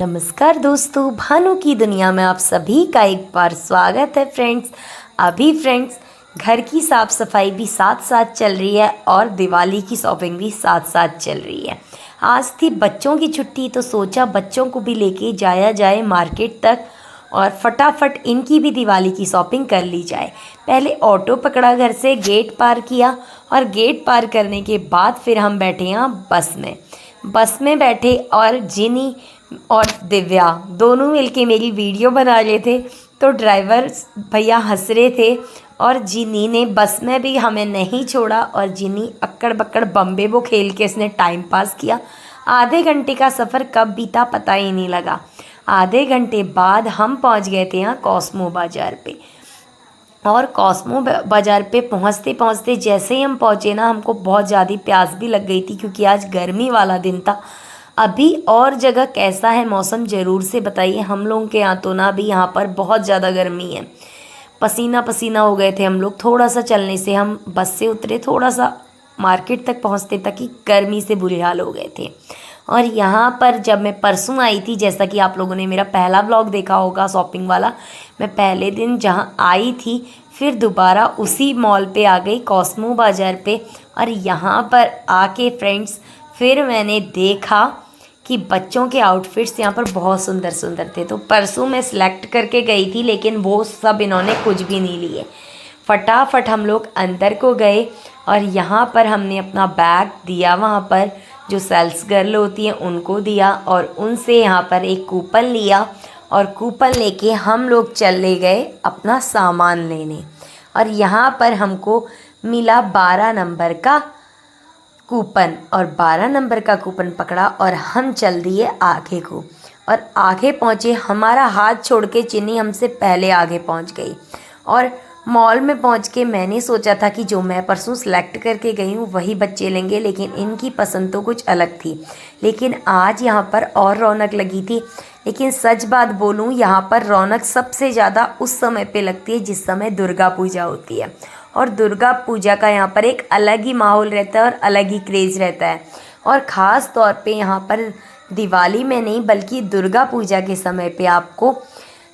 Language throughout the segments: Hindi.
नमस्कार दोस्तों, भानु की दुनिया में आप सभी का एक बार स्वागत है फ्रेंड्स। अभी फ्रेंड्स घर की साफ़ सफाई भी साथ साथ चल रही है और दिवाली की शॉपिंग भी साथ साथ चल रही है। आज थी बच्चों की छुट्टी तो सोचा बच्चों को भी लेके जाया जाए मार्केट तक और फटाफट इनकी भी दिवाली की शॉपिंग कर ली जाए। पहले ऑटो पकड़ा, घर से गेट पार किया और गेट पार करने के बाद फिर हम बैठे यहाँ बस में बैठे और जिनी और दिव्या दोनों मिलके मेरी वीडियो बना रहे थे। तो ड्राइवर भैया हंस रहे थे और जिनी ने बस में भी हमें नहीं छोड़ा और जिनी अक्कड़ बक्कड़ बम्बे वो खेल के इसने टाइम पास किया। आधे घंटे का सफ़र कब बीता पता ही नहीं लगा। आधे घंटे बाद हम पहुंच गए थे यहाँ कॉस्मो बाज़ार पे। और कॉस्मो बाज़ार पे पहुँचते पहुँचते जैसे ही हम पहुँचे ना, हमको बहुत ज़्यादा प्यास भी लग गई थी क्योंकि आज गर्मी वाला दिन था। अभी और जगह कैसा है मौसम ज़रूर से बताइए। हम लोगों के यहाँ तो ना अभी यहाँ पर बहुत ज़्यादा गर्मी है, पसीना पसीना हो गए थे हम लोग। थोड़ा सा चलने से हम बस से उतरे, थोड़ा सा मार्केट तक पहुँचते तक ही गर्मी से बुरे हाल हो गए थे। और यहाँ पर जब मैं परसों आई थी, जैसा कि आप लोगों ने मेरा पहला व्लॉग देखा होगा शॉपिंग वाला, मैं पहले दिन जहाँ आई थी फिर दोबारा उसी मॉल पे आ गई कॉस्मो बाज़ार पे। और यहाँ पर आके फ्रेंड्स फिर मैंने देखा कि बच्चों के आउटफिट्स यहाँ पर बहुत सुंदर सुंदर थे। तो परसों मैं सिलेक्ट करके गई थी लेकिन वो सब इन्होंने कुछ भी नहीं लिए। फटाफट हम लोग अंदर को गए और यहाँ पर हमने अपना बैग दिया, वहाँ पर जो सेल्स गर्ल होती हैं उनको दिया और उनसे यहाँ पर एक कूपन लिया और कूपन लेके हम लोग चले गए अपना सामान लेने। और यहाँ पर हमको मिला 12 नंबर का कूपन और 12 नंबर का कूपन पकड़ा और हम चल दिए आगे को। और आगे पहुँचे, हमारा हाथ छोड़ के चिन्नी हमसे पहले आगे पहुँच गई। और मॉल में पहुँच के मैंने सोचा था कि जो मैं परसों सेलेक्ट करके गई हूँ वही बच्चे लेंगे, लेकिन इनकी पसंद तो कुछ अलग थी। लेकिन आज यहाँ पर और रौनक लगी थी। लेकिन सच बात बोलूँ, यहाँ पर रौनक सबसे ज़्यादा उस समय पे लगती है जिस समय दुर्गा पूजा होती है। और दुर्गा पूजा का यहाँ पर एक अलग ही माहौल रहता है और अलग ही क्रेज़ रहता है। और ख़ास तौर पे यहाँ पर दिवाली में नहीं बल्कि दुर्गा पूजा के समय पे आपको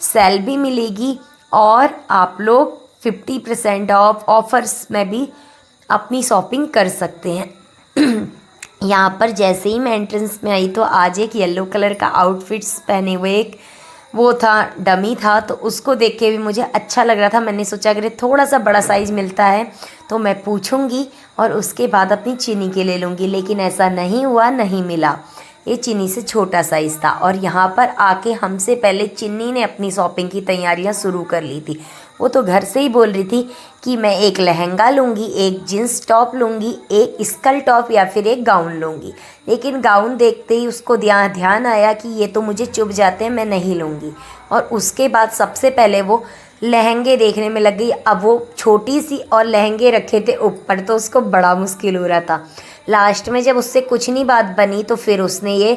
सेल भी मिलेगी और आप लोग 50% ऑफ ऑफ़र्स में भी अपनी शॉपिंग कर सकते हैं। यहाँ पर जैसे ही मैं एंट्रेंस में आई तो आज एक येलो कलर का आउटफिट्स पहने हुए एक वो था, डमी था, तो उसको देख के भी मुझे अच्छा लग रहा था। मैंने सोचा अगर थोड़ा सा बड़ा साइज़ मिलता है तो मैं पूछूंगी और उसके बाद अपनी चीनी के ले लूँगी, लेकिन ऐसा नहीं हुआ, नहीं मिला। ये चीनी से छोटा साइज़ था। और यहाँ पर आके हमसे पहले चिन्नी ने अपनी शॉपिंग की तैयारियाँ शुरू कर ली थी। वो तो घर से ही बोल रही थी कि मैं एक लहंगा लूँगी, एक जीन्स टॉप लूँगी, एक स्कर्ट टॉप या फिर एक गाउन लूँगी। लेकिन गाउन देखते ही उसको ध्यान आया कि ये तो मुझे चुभ जाते हैं, मैं नहीं लूँगी। और उसके बाद सबसे पहले वो लहंगे देखने में लग गई। अब वो छोटी सी और लहंगे रखे थे ऊपर, तो उसको बड़ा मुश्किल हो रहा था। लास्ट में जब उससे कुछ नहीं बात बनी तो फिर उसने ये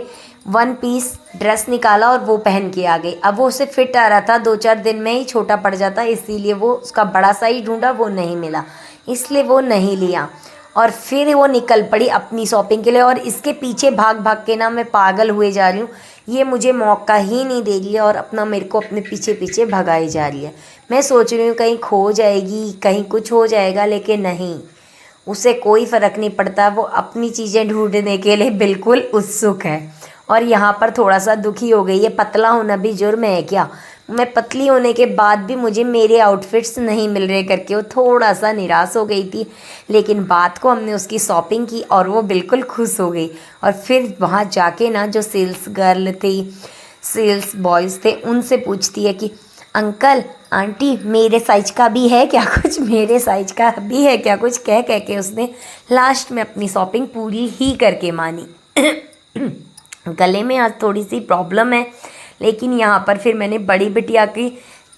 1 पीस ड्रेस निकाला और वो पहन के आ गई। अब वो उसे फिट आ रहा था, 2-4 दिन में ही छोटा पड़ जाता, इसीलिए वो उसका बड़ा साइज ढूंढा, वो नहीं मिला, इसलिए वो नहीं लिया। और फिर वो निकल पड़ी अपनी शॉपिंग के लिए। और इसके पीछे भाग भाग के ना मैं पागल हुए जा रही हूँ। ये मुझे मौका ही नहीं दे रही है और मेरे को अपने पीछे पीछे भगाई जा रही है। मैं सोच रही हूँ कहीं खो जाएगी, कहीं कुछ हो जाएगा, लेकिन नहीं, उसे कोई फ़र्क नहीं पड़ता। वो अपनी चीज़ें ढूंढने के लिए बिल्कुल उत्सुक है। और यहाँ पर थोड़ा सा दुखी हो गई है। पतला होना भी जुर्म है क्या? मैं पतली होने के बाद भी मुझे मेरे आउटफिट्स नहीं मिल रहे करके वो थोड़ा सा निराश हो गई थी। लेकिन बात को हमने उसकी शॉपिंग की और वो बिल्कुल खुश हो गई। और फिर वहाँ जाके ना जो सेल्स गर्ल थी, सेल्स बॉयज़ थे, उनसे पूछती है कि अंकल आंटी मेरे साइज का भी है क्या कुछ, मेरे साइज का भी है क्या कुछ, कह के उसने लास्ट में अपनी शॉपिंग पूरी ही करके मानी। गले में आज थोड़ी सी प्रॉब्लम है, लेकिन यहाँ पर फिर मैंने बड़ी बिटिया की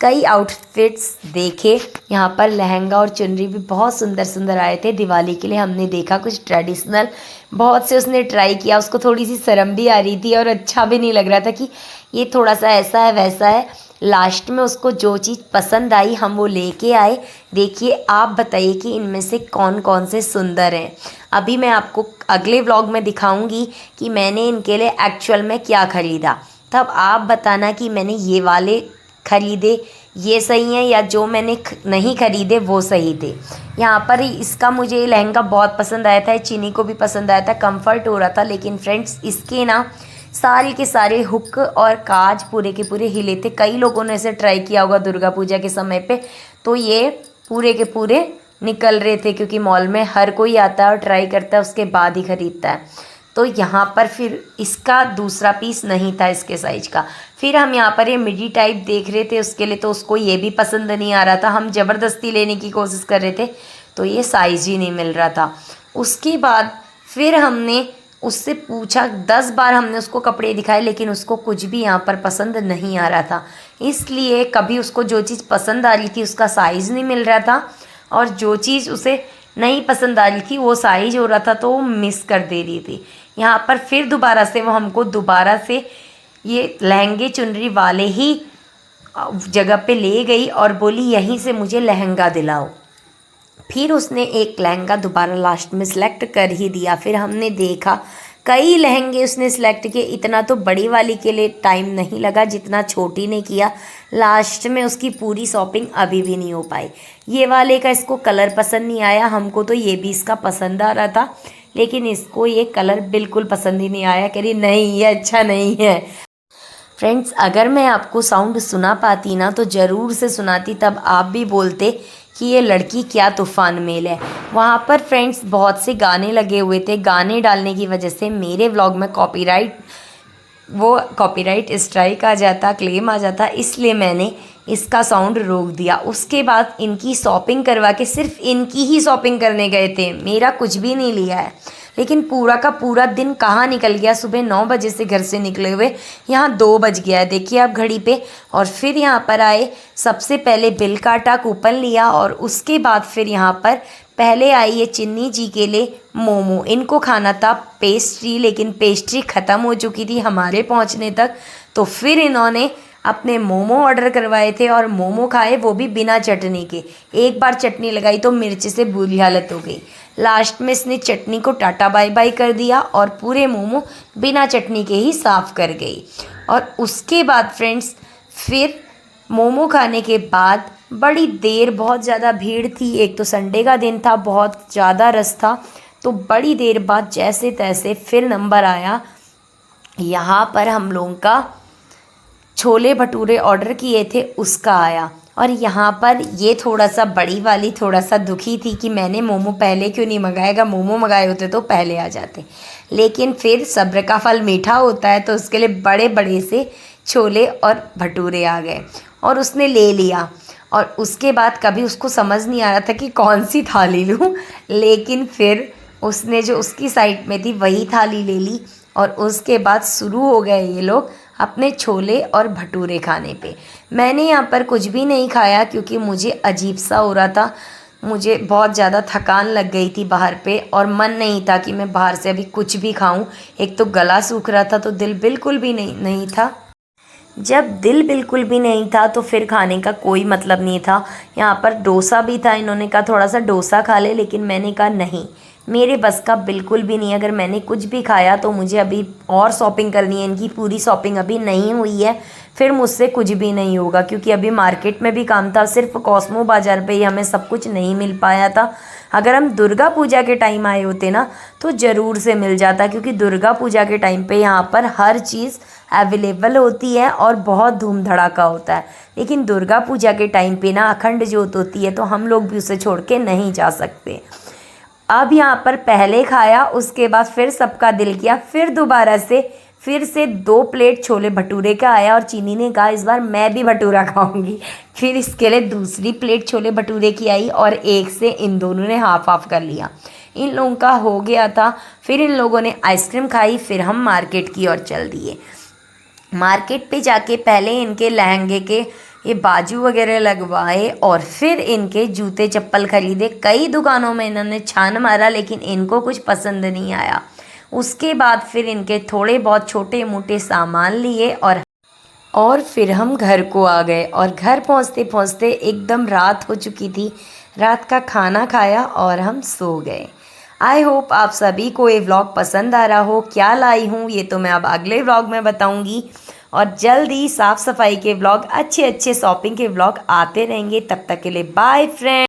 कई आउटफिट्स देखे। यहाँ पर लहंगा और चुनरी भी बहुत सुंदर सुंदर आए थे दिवाली के लिए। हमने देखा कुछ ट्रेडिशनल, बहुत से उसने ट्राई किया। उसको थोड़ी सी शर्म भी आ रही थी और अच्छा भी नहीं लग रहा था कि ये थोड़ा सा ऐसा है वैसा है। लास्ट में उसको जो चीज़ पसंद आई हम वो लेके आए। देखिए आप बताइए कि इनमें से कौन कौन से सुंदर हैं। अभी मैं आपको अगले व्लॉग में दिखाऊंगी कि मैंने इनके लिए एक्चुअल में क्या ख़रीदा। तब आप बताना कि मैंने ये वाले ख़रीदे ये सही हैं या जो मैंने नहीं ख़रीदे वो सही थे। यहाँ पर इसका मुझे लहंगा बहुत पसंद आया था, चीनी को भी पसंद आया था, कंफर्ट हो रहा था। लेकिन फ्रेंड्स इसके ना सारे के सारे हुक और काज पूरे के पूरे हिले थे। कई लोगों ने इसे ट्राई किया होगा दुर्गा पूजा के समय पे, तो ये पूरे के पूरे निकल रहे थे, क्योंकि मॉल में हर कोई आता है और ट्राई करता है उसके बाद ही ख़रीदता है। तो यहाँ पर फिर इसका दूसरा पीस नहीं था इसके साइज का। फिर हम यहाँ पर ये मिडी टाइप देख रहे थे उसके लिए, तो उसको ये भी पसंद नहीं आ रहा था। हम ज़बरदस्ती लेने की कोशिश कर रहे थे तो ये साइज़ ही नहीं मिल रहा था। उसके बाद फिर हमने उससे पूछा, 10 बार हमने उसको कपड़े दिखाए, लेकिन उसको कुछ भी यहाँ पर पसंद नहीं आ रहा था। इसलिए कभी उसको जो चीज़ पसंद आ रही थी उसका साइज़ नहीं मिल रहा था, और जो चीज़ उसे नहीं पसंद आ रही थी वो साइज हो रहा था तो वो मिस कर दे रही थी। यहाँ पर फिर दोबारा से वो हमको दोबारा से ये लहंगे चुनरी वाले ही जगह पे ले गई और बोली यहीं से मुझे लहंगा दिलाओ। फिर उसने एक लहंगा दोबारा लास्ट में सिलेक्ट कर ही दिया। फिर हमने देखा कई लहंगे उसने सिलेक्ट किए, इतना तो बड़ी वाली के लिए टाइम नहीं लगा जितना छोटी ने किया। लास्ट में उसकी पूरी शॉपिंग अभी भी नहीं हो पाई। ये वाले का इसको कलर पसंद नहीं आया, हमको तो ये भी इसका पसंद आ रहा था, लेकिन इसको ये कलर बिल्कुल पसंद ही नहीं आया। कह रही नहीं ये अच्छा नहीं है। फ्रेंड्स अगर मैं आपको साउंड सुना पाती ना तो ज़रूर से सुनाती, तब आप भी बोलते कि ये लड़की क्या तूफ़ान मेल है। वहाँ पर फ्रेंड्स बहुत से गाने लगे हुए थे, गाने डालने की वजह से मेरे व्लॉग में कॉपीराइट स्ट्राइक आ जाता, क्लेम आ जाता, इसलिए मैंने इसका साउंड रोक दिया। उसके बाद इनकी शॉपिंग करवा के सिर्फ इनकी ही शॉपिंग करने गए थे, मेरा कुछ भी नहीं लिया है। लेकिन पूरा का पूरा दिन कहाँ निकल गया, सुबह 9 बजे से घर से निकले हुए यहाँ 2 बज गया है, देखिए आप घड़ी पे। और फिर यहाँ पर आए, सबसे पहले बिल काटा, कूपन लिया, और उसके बाद फिर यहाँ पर पहले आई ये चिन्नी जी के लिए मोमो। इनको खाना था पेस्ट्री, लेकिन पेस्ट्री ख़त्म हो चुकी थी हमारे पहुँचने तक। तो फिर इन्होंने अपने मोमो ऑर्डर करवाए थे और मोमो खाए, वो भी बिना चटनी के। एक बार चटनी लगाई तो मिर्च से बुरी हालत हो गई। लास्ट में इसने चटनी को टाटा बाय बाय कर दिया और पूरे मोमो बिना चटनी के ही साफ़ कर गई। और उसके बाद फ्रेंड्स फिर मोमो खाने के बाद बड़ी देर, बहुत ज़्यादा भीड़ थी, एक तो संडे का दिन था, बहुत ज़्यादा रश था, तो बड़ी देर बाद जैसे तैसे फिर नंबर आया। यहाँ पर हम लोगों का छोले भटूरे ऑर्डर किए थे उसका आया। और यहाँ पर ये थोड़ा सा बड़ी वाली थोड़ा सा दुखी थी कि मैंने मोमो पहले क्यों नहीं मंगाएगा, मोमो मंगाए होते तो पहले आ जाते। लेकिन फिर सब्र का फल मीठा होता है, तो उसके लिए बड़े बड़े से छोले और भटूरे आ गए और उसने ले लिया। और उसके बाद कभी उसको समझ नहीं आ रहा था कि कौन सी थाली लूँ, लेकिन फिर उसने जो उसकी साइड में थी वही थाली ले ली। और उसके बाद शुरू हो गए ये लोग अपने छोले और भटूरे खाने पे। मैंने यहाँ पर कुछ भी नहीं खाया क्योंकि मुझे अजीब सा हो रहा था, मुझे बहुत ज़्यादा थकान लग गई थी बाहर पे, और मन नहीं था कि मैं बाहर से अभी कुछ भी खाऊं। एक तो गला सूख रहा था, तो दिल बिल्कुल भी नहीं था। जब दिल बिल्कुल भी नहीं था तो फिर खाने का कोई मतलब नहीं था। यहाँ पर डोसा भी था, इन्होंने कहा थोड़ा सा डोसा खा ले, लेकिन मैंने कहा नहीं, मेरे बस का बिल्कुल भी नहीं। अगर मैंने कुछ भी खाया तो मुझे अभी और शॉपिंग करनी है, इनकी पूरी शॉपिंग अभी नहीं हुई है, फिर मुझसे कुछ भी नहीं होगा। क्योंकि अभी मार्केट में भी काम था, सिर्फ कॉस्मो बाज़ार पे ही हमें सब कुछ नहीं मिल पाया था। अगर हम दुर्गा पूजा के टाइम आए होते ना तो ज़रूर से मिल जाता, क्योंकि दुर्गा पूजा के टाइम पे यहाँ पर हर चीज़ अवेलेबल होती है और बहुत धूम धड़ाका होता है। लेकिन दुर्गा पूजा के टाइम पे ना अखंड ज्योत होती है, तो हम लोग भी उसे छोड़ के नहीं जा सकते। अब यहाँ पर पहले खाया, उसके बाद फिर सबका दिल किया, फिर दोबारा से फिर से 2 प्लेट छोले भटूरे का आया, और चीनी ने कहा इस बार मैं भी भटूरा खाऊंगी। फिर इसके लिए दूसरी प्लेट छोले भटूरे की आई, और एक से इन दोनों ने हाफ हाफ कर लिया। इन लोगों का हो गया था। फिर इन लोगों ने आइसक्रीम खाई, फिर हम मार्केट की ओर चल दिए। मार्केट पे जाके पहले इनके लहंगे के ये बाजू वगैरह लगवाए, और फिर इनके जूते चप्पल खरीदे। कई दुकानों में इन्होंने छान मारा, लेकिन इनको कुछ पसंद नहीं आया। उसके बाद फिर इनके थोड़े बहुत छोटे मोटे सामान लिए, और फिर हम घर को आ गए। और घर पहुंचते पहुंचते एकदम रात हो चुकी थी। रात का खाना खाया और हम सो गए। आई होप आप सभी को ये व्लॉग पसंद आ रहा हो। क्या लाई हूँ ये तो मैं अब अगले व्लॉग में बताऊँगी। और जल्द ही साफ़ सफाई के व्लॉग, अच्छे अच्छे शॉपिंग के व्लॉग आते रहेंगे। तब तक के लिए बाय फ्रेंड्स।